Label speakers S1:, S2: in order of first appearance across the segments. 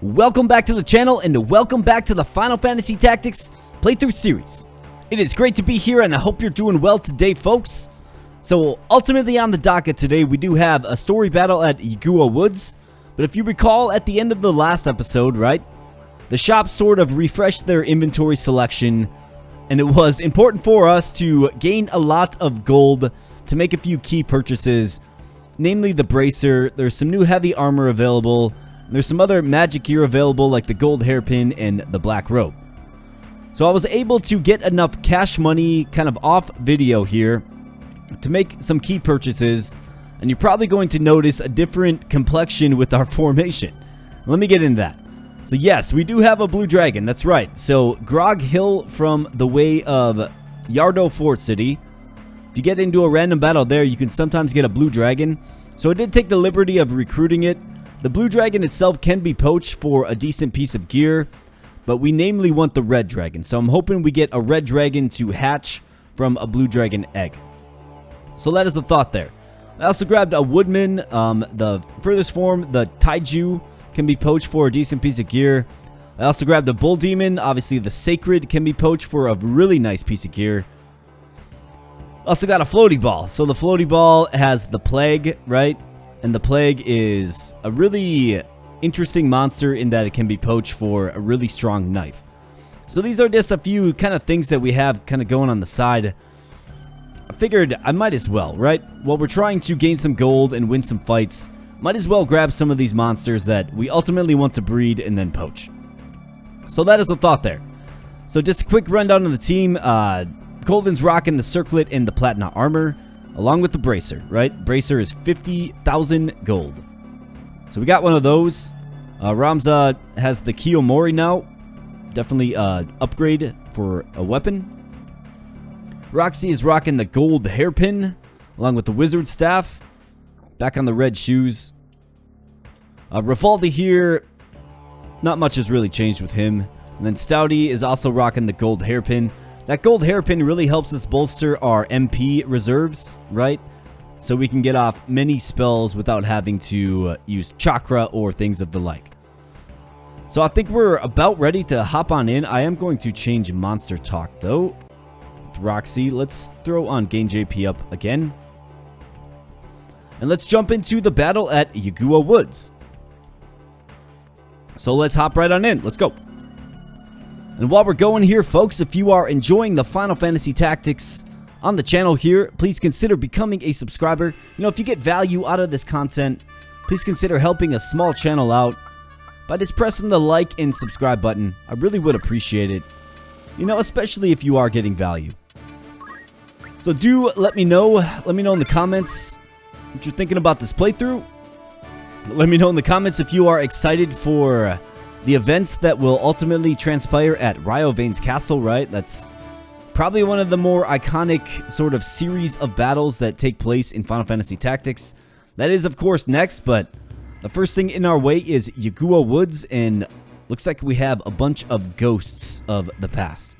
S1: Welcome back to the channel and welcome back to the Final Fantasy Tactics playthrough series. It is great to be here and I hope you're doing well today, folks. So ultimately on the docket today we do have a story battle at Yuguo Woods. But if you recall at the end of the last episode, right, the shop sort of refreshed their inventory selection and it was important for us to gain a lot of gold to make a few key purchases, namely the bracer. There's some new heavy armor available. There's some other magic gear available like the gold hairpin and the black robe. So I was able to get enough cash money kind of off video here to make some key purchases. And you're probably going to notice a different complexion with our formation. Let me get into that. So yes, we do have a blue dragon. That's right. So Grog Hill from the way of Yardo Fort City. If you get into a random battle there, you can sometimes get a blue dragon. So I did take the liberty of recruiting it. The blue dragon itself can be poached for a decent piece of gear, but we namely want the red dragon. So I'm hoping we get a red dragon to hatch from a blue dragon egg. So that is the thought there. I also grabbed a woodman. The furthest form, the taiju, can be poached for a decent piece of gear. I also grabbed a bull demon. Obviously the sacred can be poached for a really nice piece of gear. Also got a floaty ball. So the floaty ball has the plague, right? And the plague is a really interesting monster in that it can be poached for a really strong knife. So these are just a few kind of things that we have kind of going on the side. I figured I might as well, right? While we're trying to gain some gold and win some fights, might as well grab some of these monsters that we ultimately want to breed and then poach. So that is the thought there. So just a quick rundown of the team. Golden's rocking the circlet and the platinum armor, along with the bracer, right? Bracer is 50,000 gold. So we got one of those. Ramza has the Kiyomori now. Definitely upgrade for a weapon. Roxy is rocking the gold hairpin, along with the wizard staff. Back on the red shoes. Rafaldi here, not much has really changed with him. And then Stouty is also rocking the gold hairpin. That gold hairpin really helps us bolster our MP reserves, right? So we can get off many spells without having to use chakra or things of the like. So I think we're about ready to hop on in. I am going to change monster talk though. With Roxy, let's throw on Gain JP up again. And let's jump into the battle at Yuguo Woods. So let's hop right on in. Let's go. And while we're going here, folks, if you are enjoying the Final Fantasy Tactics on the channel here, please consider becoming a subscriber. You know, if you get value out of this content, please consider helping a small channel out by just pressing the like and subscribe button. I really would appreciate it. You know, especially if you are getting value. So do let me know. Let me know in the comments what you're thinking about this playthrough. Let me know in the comments if you are excited for the events that will ultimately transpire at Ryovane's castle, right? That's probably one of the more iconic sort of series of battles that take place in Final Fantasy Tactics. That is, of course, next, but the first thing in our way is Yuguo Woods, and looks like we have a bunch of ghosts of the past.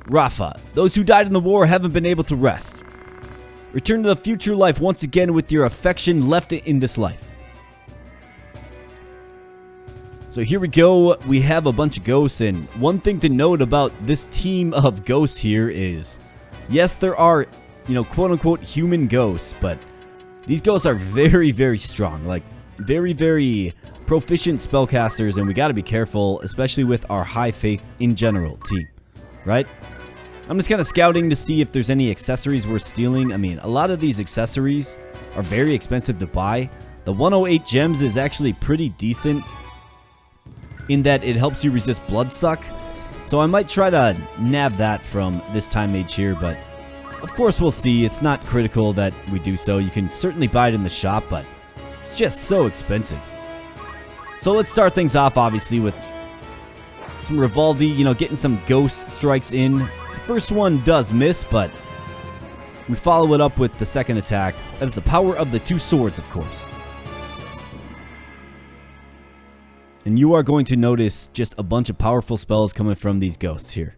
S1: Rafa, those who died in the war haven't been able to rest. Return to the future life once again with your affection left in this life. So here we go. We have a bunch of ghosts, and one thing to note about this team of ghosts here is, yes, there are, you know, quote-unquote human ghosts, but these ghosts are very, very strong. Like, very, very proficient spellcasters, and we got to be careful, especially with our high faith in general team, right? I'm just kind of scouting to see if there's any accessories worth stealing. I mean, a lot of these accessories are very expensive to buy. The 108 gems is actually pretty decent in that it helps you resist bloodsuck. So I might try to nab that from this time mage here, but of course we'll see. It's not critical that we do so. You can certainly buy it in the shop, but it's just so expensive. So let's start things off, obviously, with some Rivaldi, you know, getting some ghost strikes in. The first one does miss, but we follow it up with the second attack. That is the power of the two swords, of course. And you are going to notice just a bunch of powerful spells coming from these ghosts here.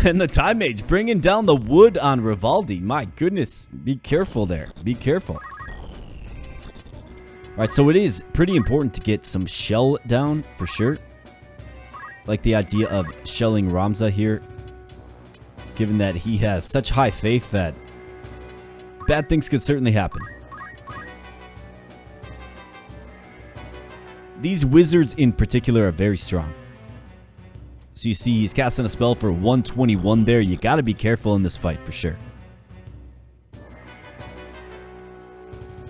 S1: And the time mage bringing down the wood on Rivaldi. My goodness. Be careful there. Be careful. Alright, so it is pretty important to get some shell down for sure. Like the idea of shelling Ramza here. Given that he has such high faith that bad things could certainly happen. These wizards in particular are very strong. So you see he's casting a spell for 121 there. You gotta be careful in this fight for sure.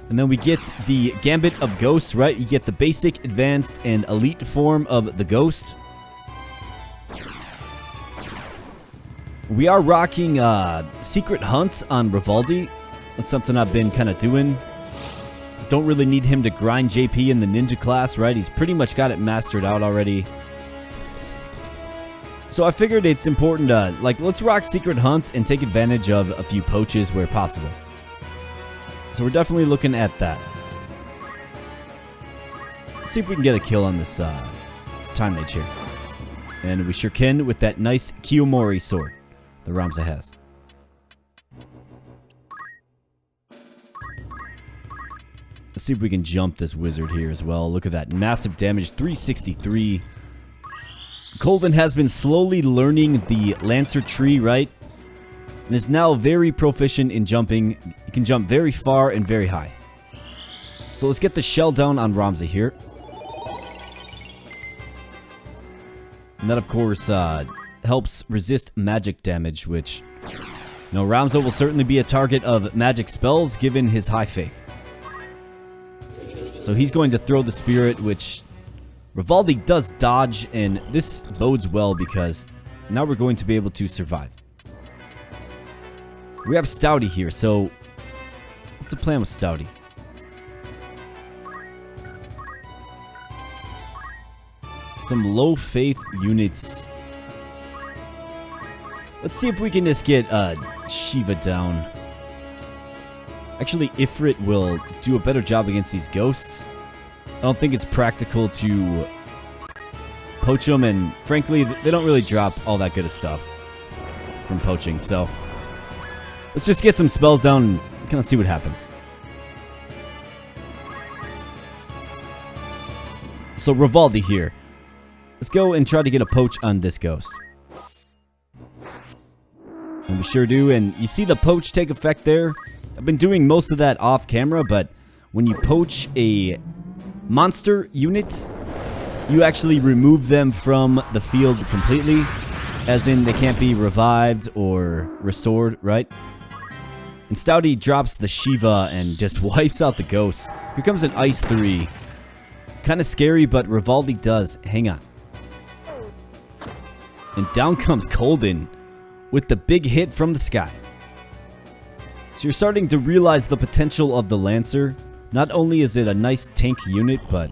S1: And then we get the Gambit of Ghosts, right? You get the basic, advanced, and elite form of the Ghost. We are rocking Secret Hunt on Rivaldi. That's something I've been kind of doing. Don't really need him to grind JP in the ninja class, right? He's pretty much got it mastered out already. So I figured it's important to, like, let's rock Secret Hunt and take advantage of a few poaches where possible. So we're definitely looking at that. Let's see if we can get a kill on this time mage here. And we sure can with that nice Kiyomori sword that Ramza has. Let's see if we can jump this wizard here as well. Look at that massive damage, 363. Colvin has been slowly learning the Lancer tree, right? And is now very proficient in jumping. He can jump very far and very high. So let's get the shell down on Ramza here. And that, of course, helps resist magic damage, which, you know, Ramza will certainly be a target of magic spells given his high faith. So he's going to throw the spirit, which Rivaldi does dodge, and this bodes well because now we're going to be able to survive. We have Stouty here, so what's the plan with Stouty? Some low faith units. Let's see if we can just get Shiva down. Actually, Ifrit will do a better job against these ghosts. I don't think it's practical to poach them, and frankly, they don't really drop all that good of stuff from poaching, so let's just get some spells down and kind of see what happens. So Rivaldi here. Let's go and try to get a poach on this ghost. And we sure do, and you see the poach take effect there. I've been doing most of that off camera, but when you poach a monster unit, you actually remove them from the field completely, as in they can't be revived or restored, right? And Stouty drops the Shiva and just wipes out the ghosts. Here comes an Ice 3. Kind of scary, but Rivaldi does hang on. And down comes Colden with the big hit from the sky. So you're starting to realize the potential of the Lancer. Not only is it a nice tank unit, but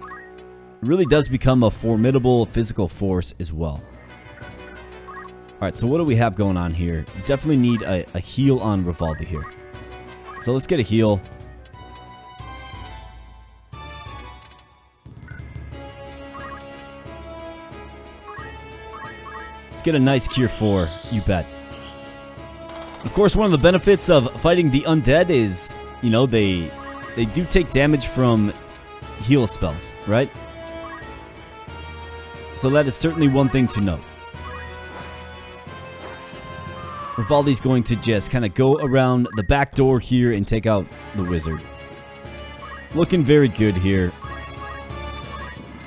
S1: it really does become a formidable physical force as well. Alright, so what do we have going on here? Definitely need a heal on Rivaldi here. So let's get a heal. Let's get a nice Cure 4, you bet. Of course, one of the benefits of fighting the undead is, you know, they do take damage from heal spells, right? So that is certainly one thing to note. Rivaldi's going to just kind of go around the back door here and take out the wizard. Looking very good here.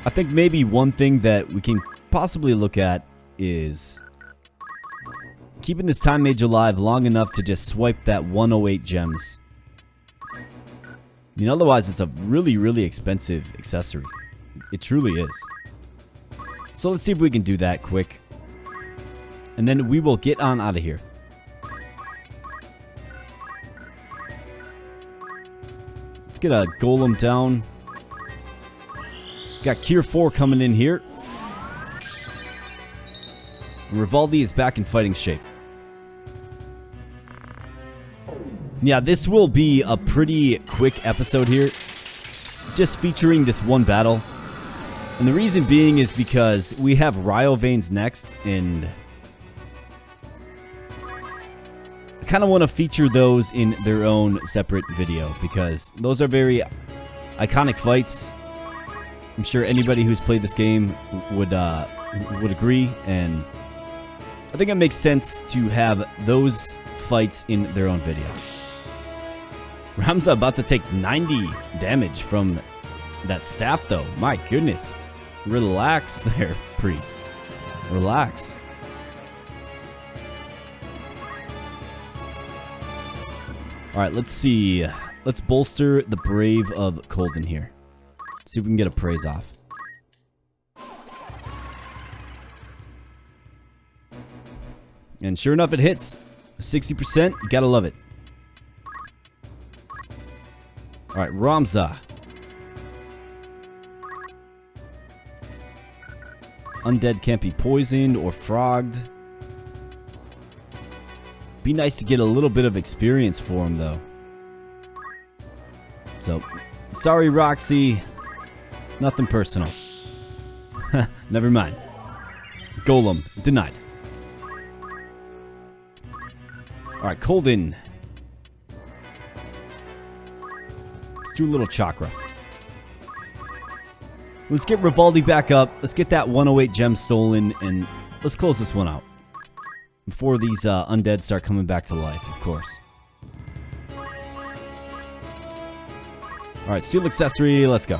S1: I think maybe one thing that we can possibly look at is keeping this time mage alive long enough to just swipe that 108 gems. I mean, otherwise it's a really, really expensive accessory. It truly is. So let's see if we can do that quick. And then we will get on out of here. Let's get a golem down. Got Cure 4 coming in here. Rivaldi is back in fighting shape. Yeah, this will be a pretty quick episode here. Just featuring this one battle. And the reason being is because we have Ryo Veins next, and I kind of want to feature those in their own separate video because those are very iconic fights. I'm sure anybody who's played this game would agree, and I think it makes sense to have those fights in their own video. Ramza about to take 90 damage from that staff, though. My goodness. Relax there, priest. Relax. Alright, let's see. Let's bolster the brave of Colden here. See if we can get a praise off. And sure enough, it hits. 60%. You gotta love it. Alright, Ramza. Undead can't be poisoned or frogged. Be nice to get a little bit of experience for him, though. So, sorry, Roxy. Nothing personal. Never mind. Golem, denied. Alright, Colden. Let's do a little chakra. Let's get Rivaldi back up. Let's get that 108 gem stolen, and let's close this one out. Before these undead start coming back to life, of course. Alright, steel accessory, let's go.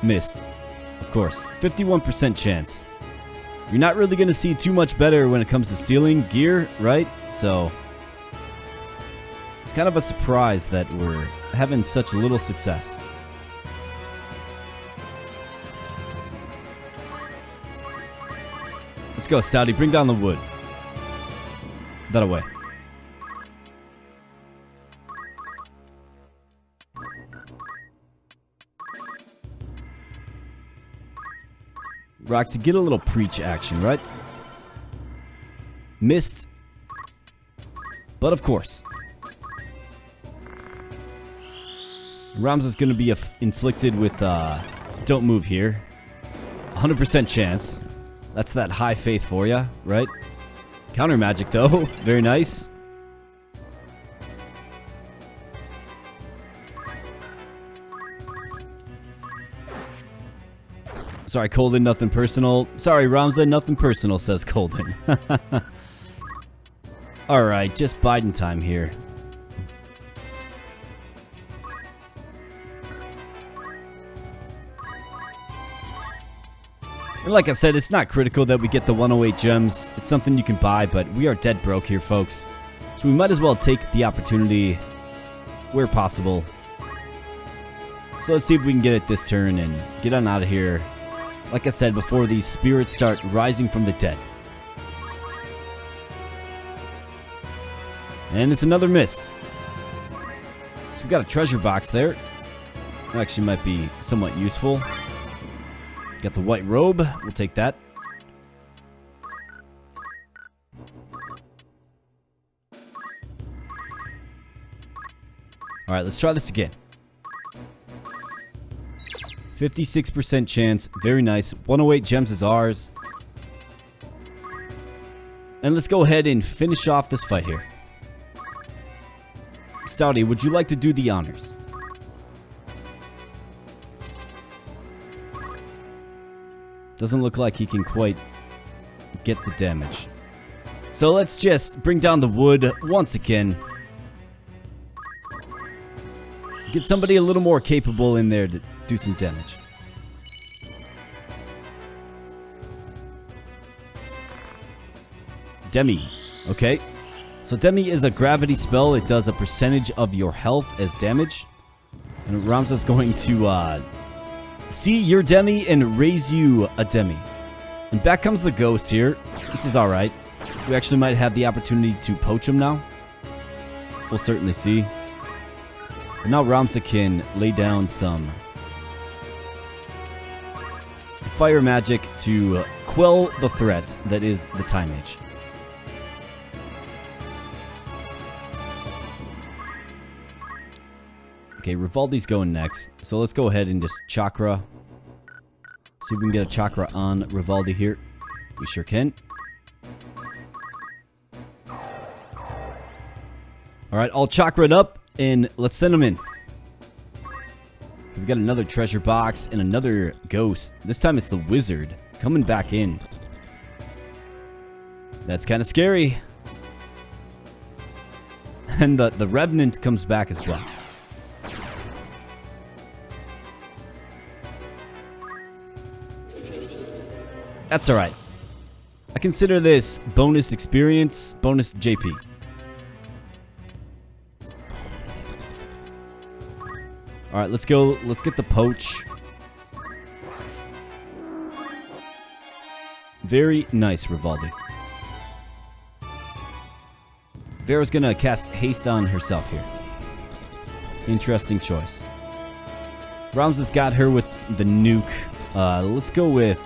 S1: Missed. Of course. 51% chance. You're not really going to see too much better when it comes to stealing gear, right? So, it's kind of a surprise that we're having such little success. Let's go, Stouty. Bring down the wood. That away. Roxy, get a little preach action, right? Missed. But of course. Ramza's going to be inflicted with, don't move here. 100% chance. That's that high faith for you, right? Counter magic, though. Very nice. Sorry, Colden, nothing personal. Sorry, Ramza, nothing personal, says Colden. Alright, just biding time here. And like I said, it's not critical that we get the 108 gems. It's something you can buy, but we are dead broke here, folks. So we might as well take the opportunity where possible. So let's see if we can get it this turn and get on out of here. Like I said, before these spirits start rising from the dead. And it's another miss. So we got a treasure box there. Actually might be somewhat useful. Got the white robe. We'll take that. Alright, let's try this again. 56% chance. Very nice. 108 gems is ours. And let's go ahead and finish off this fight here. Stouty, would you like to do the honors? Doesn't look like he can quite get the damage. So let's just bring down the wood once again. Get somebody a little more capable in there to do some damage. Demi. Okay. So Demi is a gravity spell. It does a percentage of your health as damage. And Ramza's going to see your Demi and raise you a Demi. And back comes the ghost here. This is alright. We actually might have the opportunity to poach him now. We'll certainly see. But now Ramza can lay down some fire magic to quell the threat that is the Time Age. Okay, Rivaldi's going next. So let's go ahead and just chakra. See if we can get a chakra on Rivaldi here. We sure can. Alright, all chakra'd up, and let's send him in. We got another treasure box and another ghost. This time it's the wizard coming back in. That's kind of scary. And the revenant comes back as well. That's alright. I consider this bonus experience, bonus JP. Alright, let's go. Let's get the poach. Very nice, Rivaldi. Vera's gonna cast haste on herself here. Interesting choice. Ramza's got her with the nuke. Let's go with...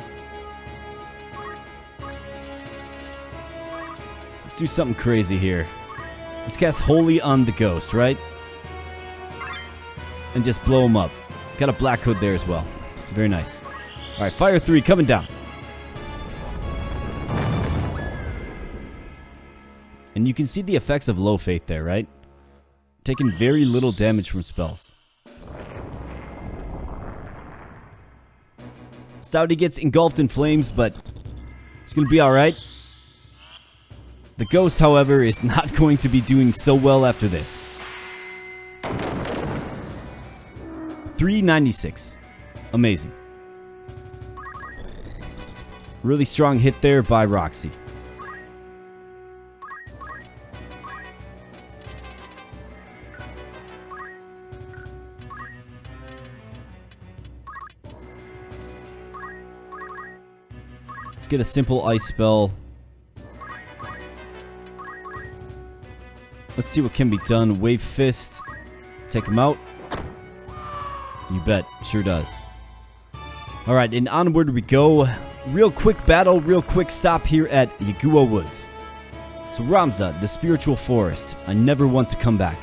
S1: Let's do something crazy here. Let's cast Holy on the ghost, right? And just blow him up. Got a black hood there as well. Very nice. Alright, fire 3 coming down. And you can see the effects of low faith there, right? Taking very little damage from spells. Stouty gets engulfed in flames, but it's going to be alright. The ghost, however, is not going to be doing so well after this. 396. Amazing. Really strong hit there by Roxy. Let's get a simple ice spell. Let's see what can be done. Wave Fist. Take him out. You bet. Sure does. Alright, and onward we go. Real quick battle, real quick stop here at Yuguo Woods. So Ramza, the spiritual forest. I never want to come back.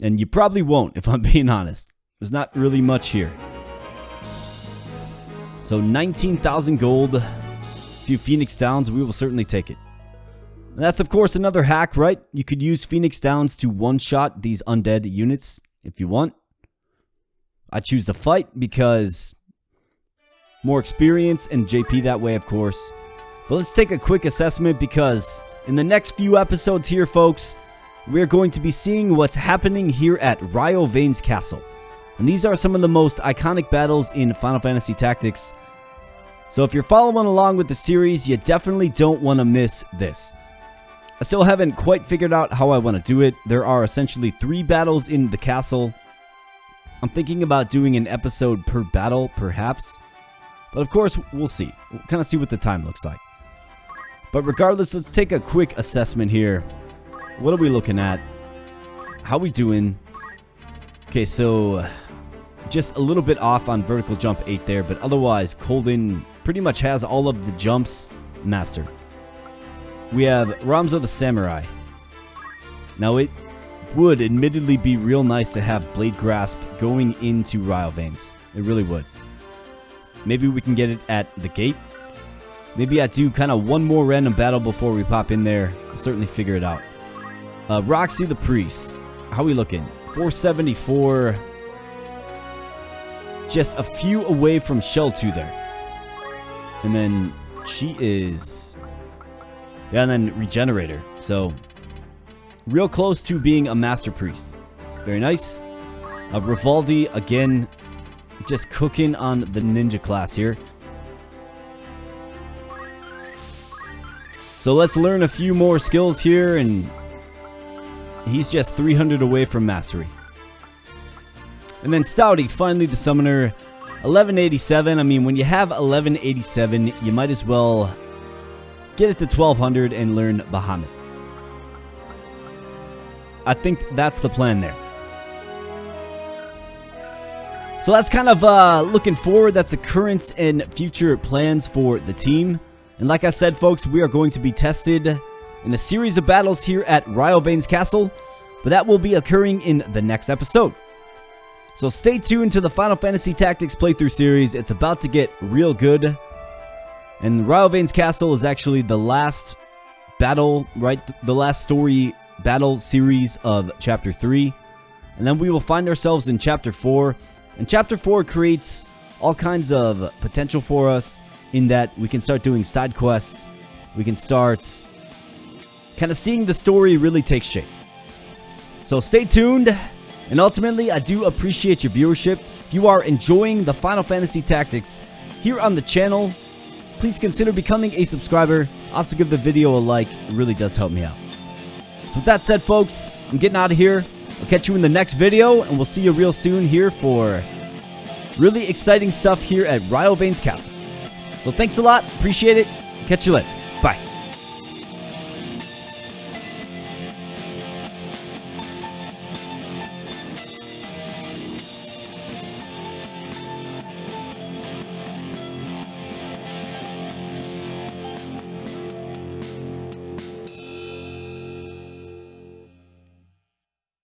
S1: And you probably won't, if I'm being honest. There's not really much here. So 19,000 gold. A few Phoenix Downs, we will certainly take it. And that's of course another hack, right? You could use Phoenix Downs to one-shot these undead units. If you want. I choose to fight because more experience and JP that way, of course. But let's take a quick assessment because in the next few episodes here, folks, we're going to be seeing what's happening here at Rivalve's Castle. And these are some of the most iconic battles in Final Fantasy Tactics. So if you're following along with the series, you definitely don't want to miss this. I still haven't quite figured out how I want to do it. There are essentially 3 battles in the castle. I'm thinking about doing an episode per battle, perhaps. But of course, we'll see. We'll kind of see what the time looks like. But regardless, let's take a quick assessment here. What are we looking at? How we doing? Okay, so just a little bit off on vertical jump 8 there. But otherwise, Colden pretty much has all of the jumps mastered. We have Ramza the Samurai. Now it would admittedly be real nice to have Blade Grasp going into Rivalve's. It really would. Maybe we can get it at the gate. Maybe I do kind of one more random battle before we pop in there. We'll certainly figure it out. Roxy the Priest. How we looking? 474. Just a few away from Shell 2 there. And then she is... Yeah, and then Regenerator. So, real close to being a Master Priest. Very nice. Rivaldi, again, just cooking on the ninja class here. So let's learn a few more skills here, and he's just 300 away from mastery. And then Stouty, finally the summoner, 1187. I mean, when you have 1187, you might as well... get it to 1200 and learn Bahamut. I think that's the plan there. So that's kind of looking forward. That's the current and future plans for the team. And like I said, folks, we are going to be tested in a series of battles here at Rivalve's Castle. But that will be occurring in the next episode. So stay tuned to the Final Fantasy Tactics playthrough series. It's about to get real good. And Rylvain's Castle is actually the last battle, right? The last story battle series of Chapter 3. And then we will find ourselves in Chapter 4. And Chapter 4 creates all kinds of potential for us in that we can start doing side quests. We can start kind of seeing the story really take shape. So stay tuned. And ultimately, I do appreciate your viewership. If you are enjoying the Final Fantasy Tactics here on the channel, please consider becoming a subscriber. Also give the video a like. It really does help me out. So with that said, folks, I'm getting out of here. I'll catch you in the next video, and we'll see you real soon here for really exciting stuff here at Rylvain's Castle. So thanks a lot. Appreciate it. Catch you later. Bye.